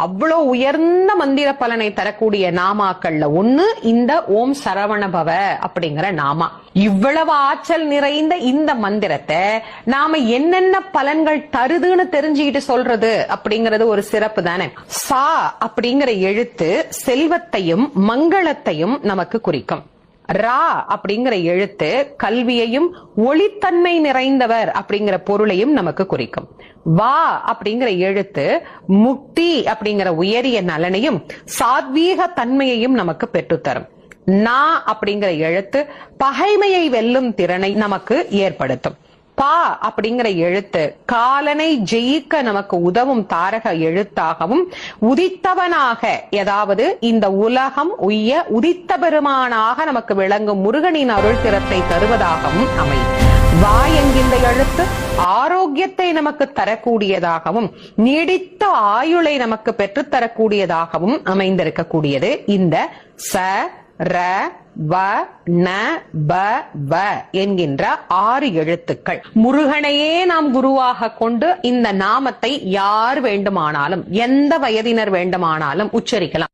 அவ்வளவு உயர்ந்த மந்திர பலனை தரக்கூடிய நாமாக்கள்ல ஒண்ணு இந்த ஓம் சரவணபவ அப்படிங்கிற நாமா. இவ்வளவு ஆற்றல் நிறைந்த இந்த மந்திரத்தை நாம என்னென்ன பலன்கள் தருதுன்னு தெரிஞ்சுக்கிட்டு சொல்றது அப்படிங்கறது ஒரு சிறப்பு தானே. சா அப்படிங்கிற எழுத்து செல்வத்தையும் மங்களத்தையும் நமக்கு குறிக்கும். ரா அப்படிங்கிற எழுத்து கல்வியையும் ஒளித்தன்மை நிறைந்தவர் அப்படிங்கிற பொருளையும் நமக்கு குறிக்கும். வா அப்படிங்கிற எழுத்து முக்தி அப்படிங்கிற உயரிய நலனையும் சாத்வீக தன்மையையும் நமக்கு பெற்றுத்தரும். நா அப்படிங்கிற எழுத்து பகைமையை வெல்லும் திறனை நமக்கு ஏற்படுத்தும். பா அப்படிங்கிற எழுத்து காலனை ஜெயிக்க நமக்கு உதவும் தாரக எழுத்தாகவும் உதித்தவனாக, அதாவது இந்த உலகம் உய்ய உதித்த பெருமானாக நமக்கு விளங்கும் முருகனின் அருள் திறத்தை தருவதாகவும் அமையும். வா என்கின்ற எழுத்து ஆரோக்கியத்தை நமக்கு தரக்கூடியதாகவும் நீடித்த ஆயுளை நமக்கு பெற்றுத்தரக்கூடியதாகவும் அமைந்திருக்கக்கூடியது இந்த ச ர வ ந ப வ என்கின்ற 6 எழுத்துக்கள். முருகனையே நாம் குருவாக கொண்டு இந்த நாமத்தை யார் வேண்டுமானாலும் எந்த வயதினர் வேண்டுமானாலும் உச்சரிக்கலாம்.